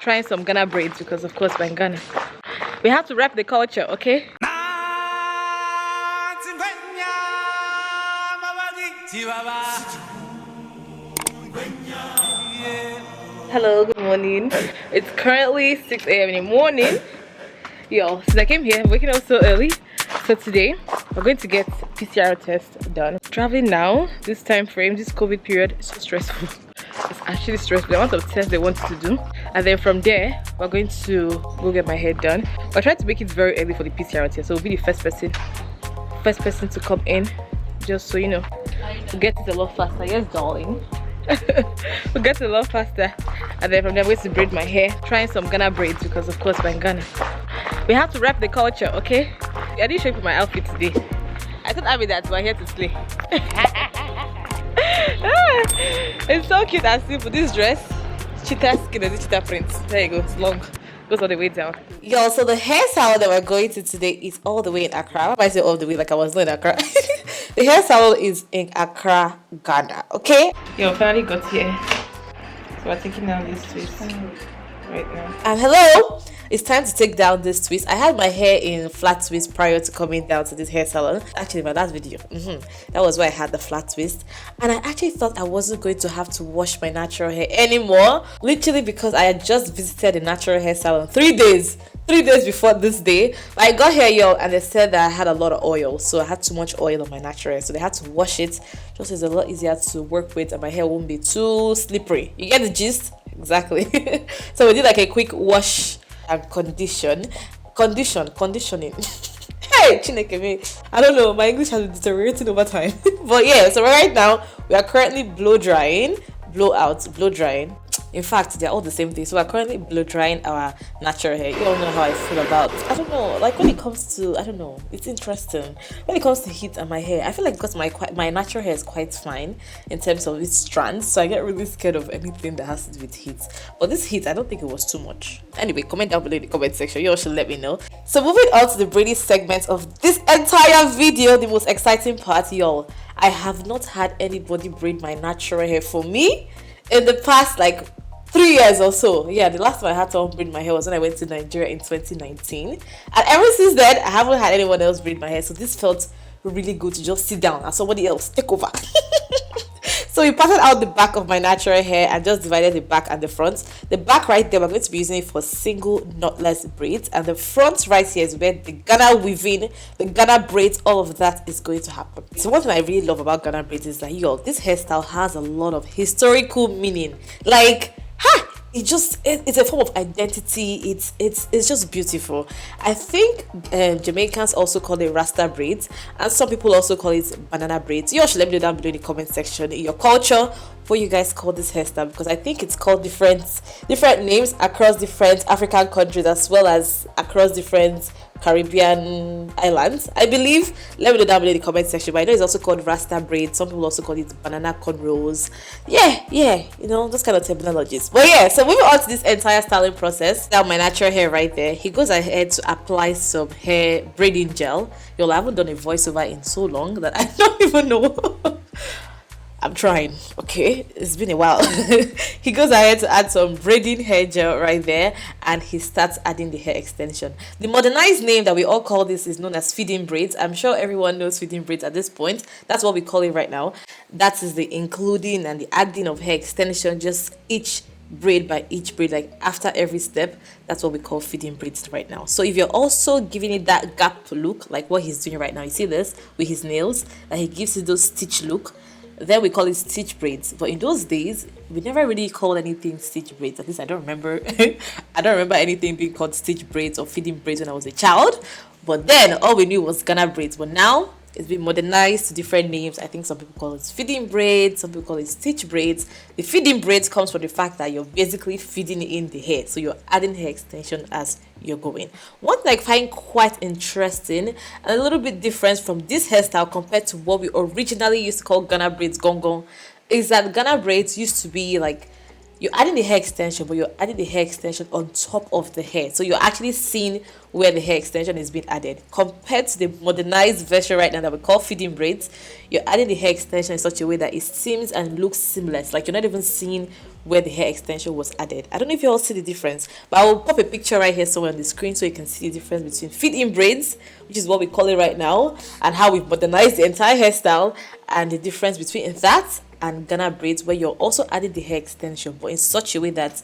trying some Ghana braids because of course we're in Ghana. We have to rep the culture, okay? Hello, good morning. It's currently 6 a.m. in the morning. Yo, since I came here, I'm waking up so early. So today, we're going to get PCR test done. Traveling now, this time frame, this COVID period, is so stressful. It's actually stressful, the amount of tests they want to do. And then from there, we're going to go get my hair done. We're trying to make it very early for the PCR test, so we'll be the first person to come in, just so you know, we'll get it a lot faster. Yes, darling. We'll get it a lot faster. And then from there, I'm going to braid my hair, trying some Ghana braids because of course we're in Ghana. We have to rep the culture, okay? I didn't show you for my outfit today. I thought Abby that we're here to slay. It's so cute and simple. This dress, cheetah skin and cheetah print. There you go, it's long. Goes all the way down. Yo, so the hair salon that we're going to today is all the way in Accra. Why do I say all the way like I was not in Accra? The hair salon is in Accra, Ghana, okay? Yo, finally got here. So we're taking down this twist right now. And hello! It's time to take down this twist. I had my hair in flat twist prior to coming down to this hair salon. Actually, my last video, that was where I had the flat twist. And I actually thought I wasn't going to have to wash my natural hair anymore. Literally because I had just visited the natural hair salon 3 days. 3 days before this day. I got here, yo, and they said that I had a lot of oil. So I had too much oil on my natural hair. So they had to wash it. Just it's a lot easier to work with and my hair won't be too slippery. You get the gist? Exactly. So we did like a quick wash and conditioning. Hey, Chineke me. I don't know, my English has been deteriorating over time. But yeah, so right now we are currently blow drying. In fact, they're all the same thing. So we're currently blow drying our natural hair. You all know how I feel about, I don't know, like when it comes to, I don't know, it's interesting. When it comes to heat and my hair, I feel like because my natural hair is quite fine in terms of its strands, so I get really scared of anything that has to do with heat. But this heat, I don't think it was too much. Anyway, comment down below in the comment section. You all should let me know. So moving on to the braiding segment of this entire video, the most exciting part, y'all. I have not had anybody braid my natural hair for me in the past like 3 years or so. Yeah, the last time I had someone braid my hair was when I went to Nigeria in 2019. And ever since then, I haven't had anyone else braid my hair. So this felt really good to just sit down and somebody else take over. So we parted out the back of my natural hair and just divided the back and the front. The back right there, we're going to be using it for single knotless braids. And the front right here is where the Ghana weaving, the Ghana braids, all of that is going to happen. So one thing I really love about Ghana braids is that, yo, this hairstyle has a lot of historical meaning. Like, it's a form of identity. It's just beautiful. I think Jamaicans also call it Rasta braids, and some people also call it banana braids. You all should let me know down below in the comment section in your culture what you guys call this hairstyle, because I think it's called different names across different African countries as well as across different Caribbean islands, I believe. Let me know down below in the comment section. But I know it's also called Rasta braids. Some people also call it banana cornrows. Yeah, you know, those kind of terminologies. But yeah, so moving on to this entire styling process. Now my natural hair right there, he goes ahead to apply some hair braiding gel. Yo, I haven't done a voiceover in so long that I don't even know. I'm trying, okay? It's been a while. He goes ahead to add some braiding hair gel right there, and he starts adding the hair extension. The modernized name that we all call this is known as feeding braids. I'm sure everyone knows feeding braids at this point. That's what we call it right now. That is the including and the adding of hair extension, just each braid by each braid, like after every step. That's what we call feeding braids right now. So if you're also giving it that gap look, like what he's doing right now, you see this with his nails, that he gives it those stitch look, then we call it stitch braids. But in those days, we never really called anything stitch braids. At least I don't remember. I don't remember anything being called stitch braids or feeding braids when I was a child. But then all we knew was Ghana braids. But now it's been modernized to different names. I think some people call it feeding braids, some people call it stitch braids. The feeding braids comes from the fact that you're basically feeding in the hair, so you're adding hair extension as you're going. One thing I find quite interesting and a little bit different from this hairstyle compared to what we originally used to call Ghana braids gong, is that Ghana braids used to be like you're adding the hair extension, but you're adding the hair extension on top of the hair. So you're actually seeing where the hair extension is being added. Compared to the modernized version right now that we call feeding braids, you're adding the hair extension in such a way that it seems and looks seamless. Like you're not even seeing where the hair extension was added. I don't know if you all see the difference, but I will pop a picture right here somewhere on the screen so you can see the difference between feed-in braids, which is what we call it right now, and how we've modernized the entire hairstyle, and the difference between that and Ghana braids, where you're also adding the hair extension, but in such a way that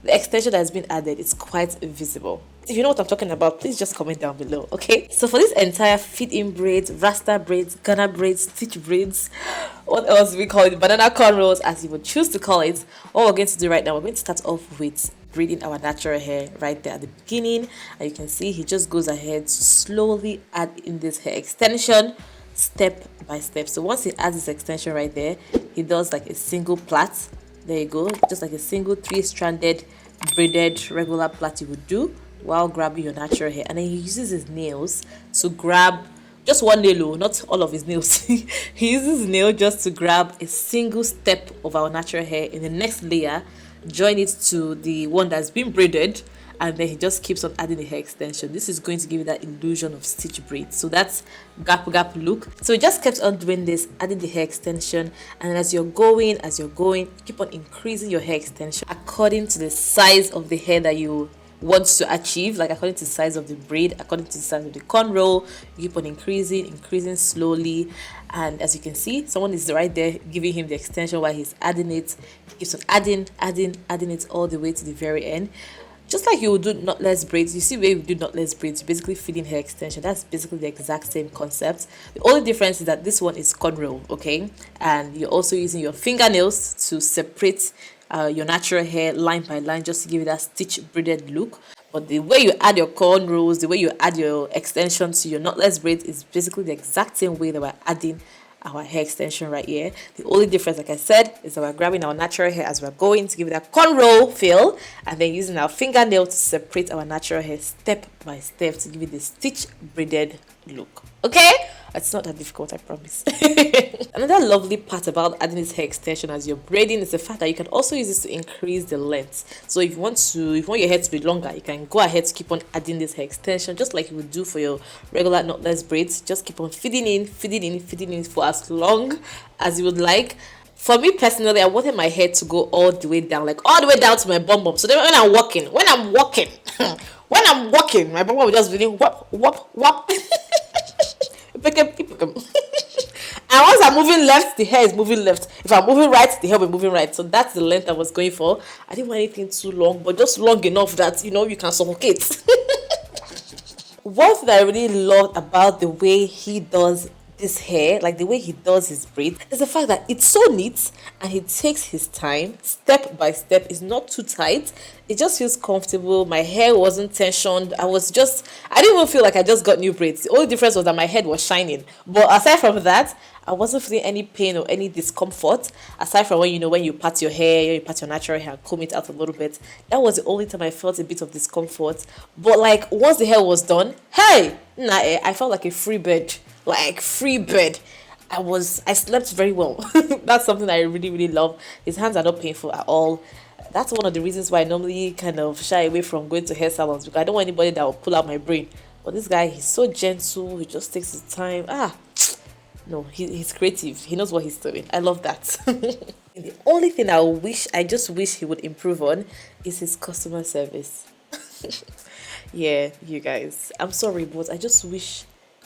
the extension that has been added is quite visible. If you know what I'm talking about, please just comment down below, okay? So for this entire feed-in braids, rasta braids, Ghana braids, stitch braids, what else do we call it? Banana cornrows, as you would choose to call it. What we're going to do right now, we're going to start off with braiding our natural hair right there at the beginning. And you can see he just goes ahead to slowly add in this hair extension step by step. So once he adds this extension right there, he does like a single plait. There you go, just like a single 3-stranded braided regular plait you would do while grabbing your natural hair. And then he uses his nails to grab just one nail, not all of his nails. He uses his nail just to grab a single step of our natural hair in the next layer, join it to the one that's been braided, and then he just keeps on adding the hair extension. This is going to give you that illusion of stitch braids. So that's gap look. So he just kept on doing this, adding the hair extension, and as you're going, keep on increasing your hair extension according to the size of the hair that you want to achieve, like according to the size of the braid, according to the size of the cornrow. You keep on increasing slowly, and as you can see, someone is right there giving him the extension while he's adding it. He keeps on adding it all the way to the very end. Just like you would do knotless braids, you see where you do knotless braids, you're basically feeding hair extension. That's basically the exact same concept. The only difference is that this one is cornrow, okay? And you're also using your fingernails to separate your natural hair line by line, just to give you that stitch braided look. But the way you add your cornrows, the way you add your extension to your knotless braids is basically the exact same way that we're adding our hair extension right here. The only difference, like I said, is that we're grabbing our natural hair as we're going to give it that cornrow feel, and then using our fingernail to separate our natural hair step by step to give it the stitch braided look. Okay, it's not that difficult, I promise. Another lovely part about adding this hair extension as you're braiding is the fact that you can also use this to increase the length. So if you want your hair to be longer, you can go ahead to keep on adding this hair extension just like you would do for your regular knotless braids. Just keep on feeding in for as long as you would like. For me personally, I wanted my hair to go all the way down, like all the way down to my bum bum. So then when I'm walking, my bum bum will just really whop. And once I'm moving left, the hair is moving left. If I'm moving right, the hair will be moving right. So that's the length I was going for. I didn't want anything too long, but just long enough that, you can suffocate. One thing I really love about the way he does this hair, like the way he does his braid, is the fact that it's so neat and he takes his time step by step. It's not too tight, it just feels comfortable. My hair wasn't tensioned. I didn't even feel like I just got new braids. The only difference was that my head was shining, but aside from that, I wasn't feeling any pain or any discomfort, aside from when you pat your hair, you pat your natural hair and comb it out a little bit. That was the only time I felt a bit of discomfort. But like once the hair was done, I felt like a free bird. I slept very well. That's something I really, really love. His hands are not painful at all. That's one of the reasons why I normally kind of shy away from going to hair salons, because I don't want anybody that will pull out my brain. But this guy, he's so gentle. He just takes his time. No, he's creative. He knows what he's doing. I love that. The only thing I just wish he would improve on is his customer service. Yeah, you guys, I'm sorry, but I just wish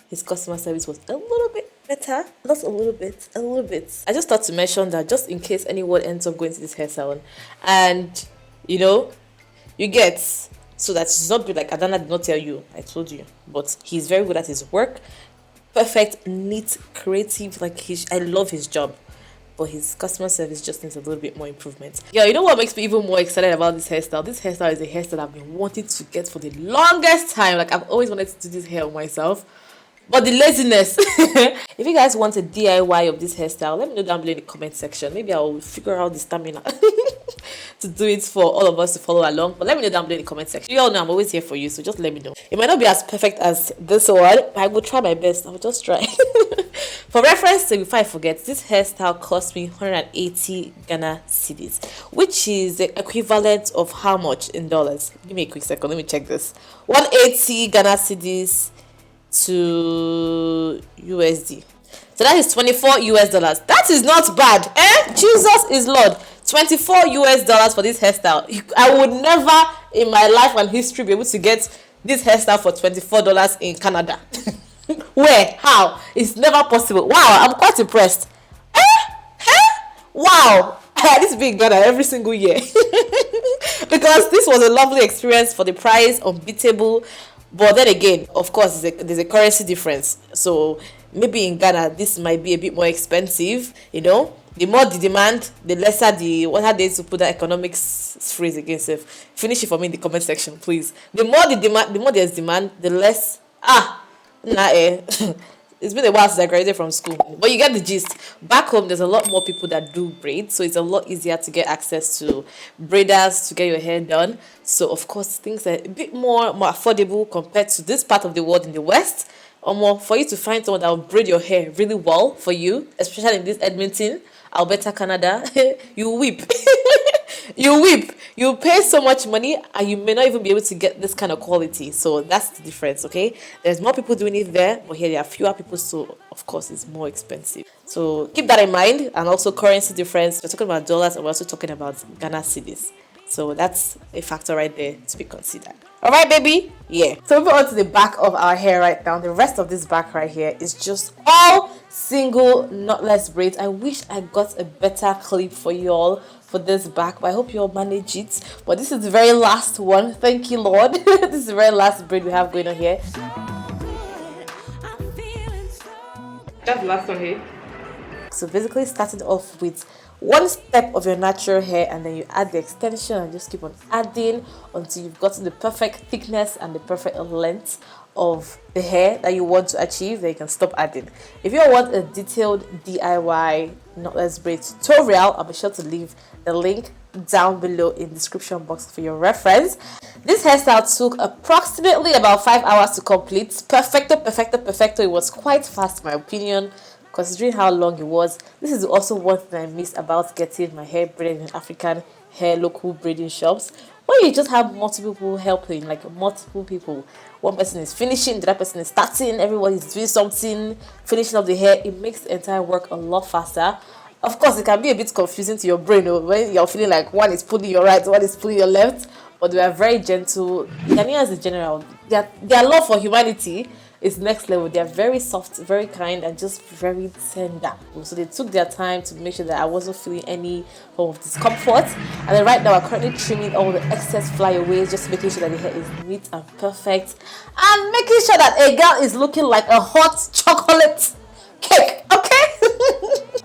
his customer service was a little bit better. Not a little bit, a little bit. I just thought to mention that just in case anyone ends up going to this hair salon and you get, so that it's not be like Adana did not tell you, I told you. But he's very good at his work. Perfect, neat, creative. I love his job, but his customer service just needs a little bit more improvement. Yeah, you know what makes me even more excited about this hairstyle? This hairstyle is a hairstyle I've been wanting to get for the longest time. I've always wanted to do this hair on myself, but the laziness. If you guys want a DIY of this hairstyle, let me know down below in the comment section. Maybe I'll figure out the stamina to do it for all of us to follow along. But let me know down below in the comment section. You all know I'm always here for you, so just let me know. It might not be as perfect as this one, but I will try my best. I'll just try. For reference, before I forget, this hairstyle cost me 180 Ghana cedis, which is the equivalent of how much in dollars? Give me a quick second, let me check this. 180 Ghana cedis to USD. So that is 24 US dollars. That is not bad. Jesus is Lord. 24 US dollars for this hairstyle. I would never in my life and history be able to get this hairstyle for $24 in Canada. Where? How? It's never possible. Wow, I'm quite impressed. Wow. This is being Ghana every single year. Because this was a lovely experience for the price, unbeatable. But then again, of course, there's a currency difference. So maybe in Ghana, this might be a bit more expensive, you know. The more the demand, the lesser the... What are they to put that economics phrase against it? Finish it for me in the comment section, please. The more the demand, the more there's demand, the less... It's been a while since I graduated from school. But you get the gist. Back home, there's a lot more people that do braids. So it's a lot easier to get access to braiders to get your hair done. So, of course, things are a bit more affordable compared to this part of the world in the West. Or more for you to find someone that will braid your hair really well for you, especially in this Edmonton, Alberta, Canada. You weep. You weep. You pay so much money and you may not even be able to get this kind of quality. So that's the difference, okay? There's more people doing it there, but here there are fewer people, so of course it's more expensive. So keep that in mind. And also currency difference. We're talking about dollars and we're also talking about Ghana cedis. So that's a factor right there to be considered. All right, baby? Yeah. So moving on to the back of our hair right now. The rest of this back right here is just all single knotless braids. I wish I got a better clip for you all for this back, but I hope you all manage it. But this is the very last one. Thank you, Lord. This is the very last braid we have going on here. That's the last one here. So basically starting off with one step of your natural hair and then you add the extension and just keep on adding until you've gotten the perfect thickness and the perfect length of the hair that you want to achieve. Then you can stop adding. If you want a detailed DIY knotless braid tutorial, I'll be sure to leave the link down below in the description box for your reference. This hairstyle took approximately about 5 hours to complete. Perfecto, perfecto, perfecto. It was quite fast in my opinion, considering how long it was. This is also one thing I miss about getting my hair braided in African hair local braiding shops, where you just have multiple people helping, like multiple people. One person is finishing, the other person is starting, everyone is doing something, finishing up the hair. It makes the entire work a lot faster. Of course, it can be a bit confusing to your brain when you're feeling like one is pulling your right, one is pulling your left, but they are very gentle. Ghanaians in general, their love for humanity is next level. They are very soft, very kind, and just very tender. So they took their time to make sure that I wasn't feeling any form of discomfort. And then right now I'm currently trimming all the excess flyaways, just making sure that the hair is neat and perfect, and making sure that a girl is looking like a hot chocolate cake. Okay.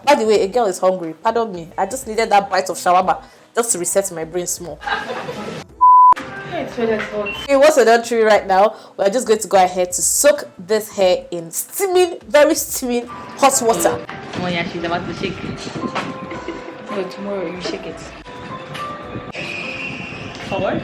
By the way, a girl is hungry. Pardon me. I just needed that bite of shawarma just to reset my brain small. Okay, once we're done trimming right now, we're just going to go ahead to soak this hair in steaming, very steaming hot water. Oh yeah, she's about to shake it. So tomorrow you shake it. Forward?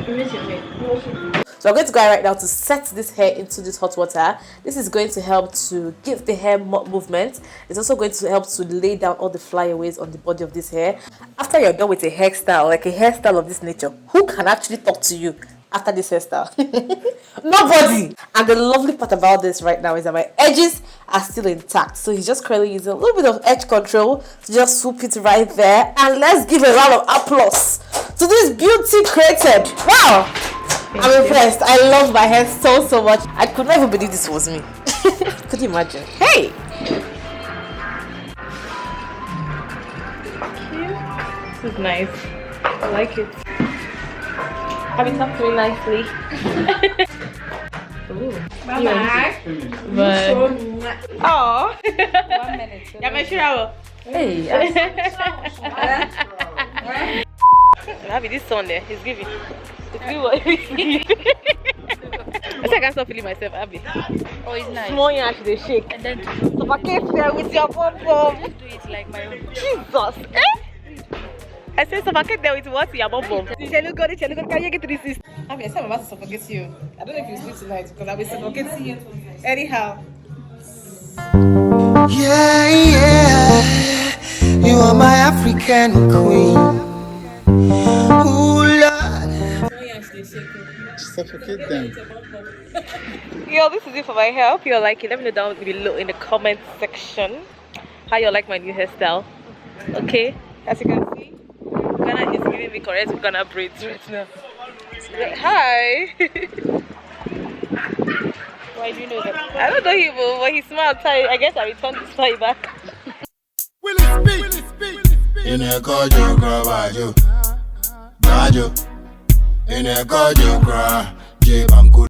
So I'm going to go right now to set this hair into this hot water. This is going to help to give the hair more movement. It's also going to help to lay down all the flyaways on the body of this hair. After you're done with a hairstyle, like a hairstyle of this nature, who can actually talk to you after this hairstyle? Nobody. And the lovely part about this right now is that my edges are still intact. So he's just currently using a little bit of edge control to just swoop it right there. And let's give a round of applause to this beauty created. Wow. I'm impressed. I love my hair so much. I could never believe this was me. Could you imagine? Hey! Cute. This is nice. I like it. Have it up really nicely. Ooh. Bye-bye. But... Oh. 1 minute. Yeah, make sure I will. Hey! Abby, this son there, he's giving. It's giving what he's giving. I can't stop feeling myself, Abby. Oh, it's nice. Small yan actually shake. And then Suffocate here with your pom-pom. do it like my own. Jesus! Eh? I said suffocate there with what? Your pom-pom. Can you get to this system? Abby, I said I'm about to suffocate you. I don't know if you sleep tonight because I will suffocate you. Anyhow. Yeah, yeah, you are my African queen. Ooh, Lord. Suffocate them. Yo, this is it for my hair. I hope you like it. Let me know down below in the comment section how you like my new hairstyle. Okay, as you can see, Ghana is giving me correct Ghana braids right now. Hi. Why do you know that? I don't know him, but he smiled. I guess I returned the smile back. In a cordial crowd, in a cordial crowd,